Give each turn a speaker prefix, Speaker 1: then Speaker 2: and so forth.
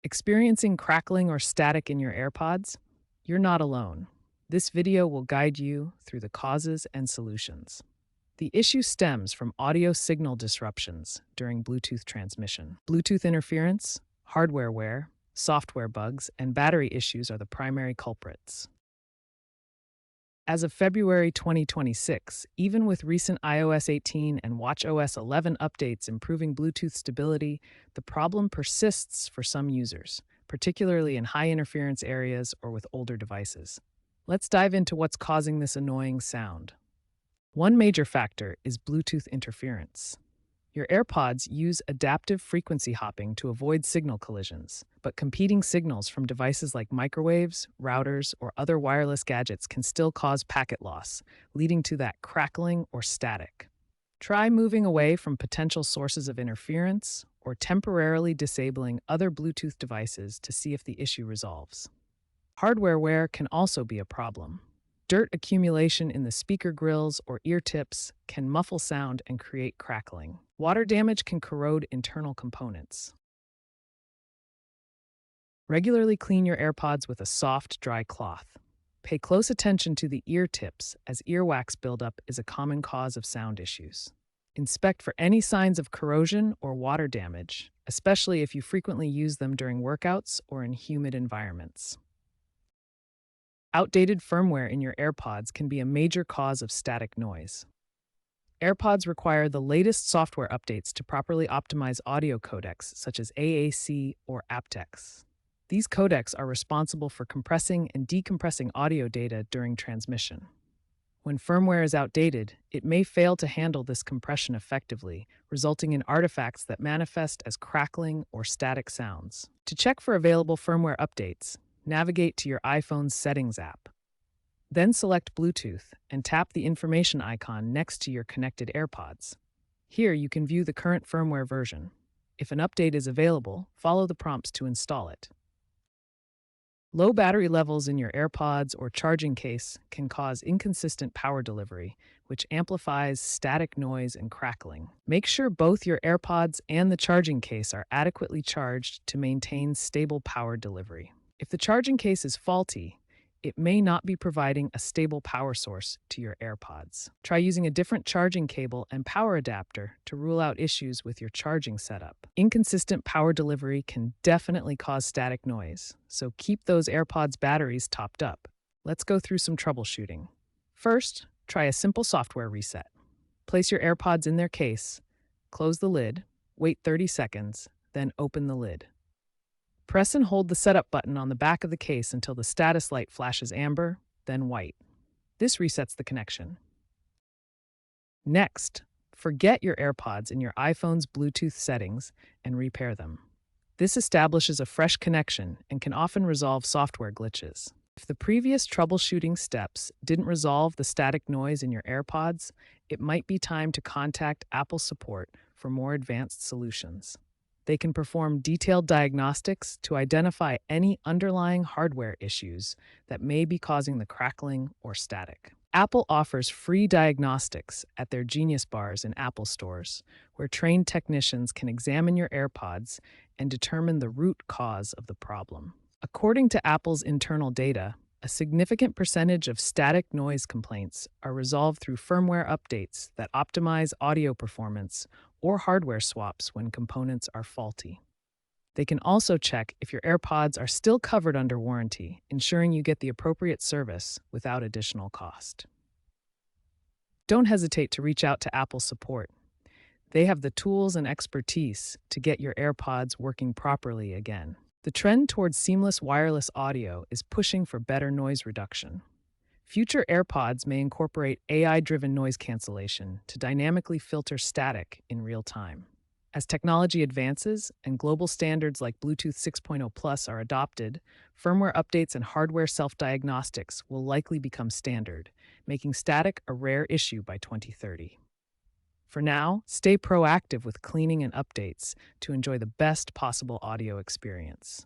Speaker 1: Experiencing crackling or static in your AirPods? You're not alone. This video will guide you through the causes and solutions. The issue stems from audio signal disruptions during Bluetooth transmission. Bluetooth interference, hardware wear, software bugs, and battery issues are the primary culprits. As of February 2026, even with recent iOS 18 and watchOS 11 updates improving Bluetooth stability, the problem persists for some users, particularly in high interference areas or with older devices. Let's dive into what's causing this annoying sound. One major factor is Bluetooth interference. Your AirPods use adaptive frequency hopping to avoid signal collisions, but competing signals from devices like microwaves, routers, or other wireless gadgets can still cause packet loss, leading to that crackling or static. Try moving away from potential sources of interference or temporarily disabling other Bluetooth devices to see if the issue resolves. Hardware wear can also be a problem. Dirt accumulation in the speaker grills or ear tips can muffle sound and create crackling. Water damage can corrode internal components. Regularly clean your AirPods with a soft, dry cloth. Pay close attention to the ear tips, as earwax buildup is a common cause of sound issues. Inspect for any signs of corrosion or water damage, especially if you frequently use them during workouts or in humid environments. Outdated firmware in your AirPods can be a major cause of static noise. AirPods require the latest software updates to properly optimize audio codecs such as AAC or aptX. These codecs are responsible for compressing and decompressing audio data during transmission. When firmware is outdated, it may fail to handle this compression effectively, resulting in artifacts that manifest as crackling or static sounds. To check for available firmware updates, navigate to your iPhone's Settings app. Then select Bluetooth and tap the information icon next to your connected AirPods. Here you can view the current firmware version. If an update is available, follow the prompts to install it. Low battery levels in your AirPods or charging case can cause inconsistent power delivery, which amplifies static noise and crackling. Make sure both your AirPods and the charging case are adequately charged to maintain stable power delivery. If the charging case is faulty, it may not be providing a stable power source to your AirPods. Try using a different charging cable and power adapter to rule out issues with your charging setup. Inconsistent power delivery can definitely cause static noise, so keep those AirPods batteries topped up. Let's go through some troubleshooting. First, try a simple software reset. Place your AirPods in their case, close the lid, wait 30 seconds, then open the lid. Press and hold the setup button on the back of the case until the status light flashes amber, then white. This resets the connection. Next, forget your AirPods in your iPhone's Bluetooth settings and repair them. This establishes a fresh connection and can often resolve software glitches. If the previous troubleshooting steps didn't resolve the static noise in your AirPods, it might be time to contact Apple support for more advanced solutions. They can perform detailed diagnostics to identify any underlying hardware issues that may be causing the crackling or static. Apple offers free diagnostics at their Genius Bars in Apple stores, where trained technicians can examine your AirPods and determine the root cause of the problem. According to Apple's internal data, a significant percentage of static noise complaints are resolved through firmware updates that optimize audio performance or hardware swaps when components are faulty. They can also check if your AirPods are still covered under warranty, ensuring you get the appropriate service without additional cost. Don't hesitate to reach out to Apple support. They have the tools and expertise to get your AirPods working properly again. The trend towards seamless wireless audio is pushing for better noise reduction. Future AirPods may incorporate AI-driven noise cancellation to dynamically filter static in real time. As technology advances and global standards like Bluetooth 6.0 Plus are adopted, firmware updates and hardware self-diagnostics will likely become standard, making static a rare issue by 2030. For now, stay proactive with cleaning and updates to enjoy the best possible audio experience.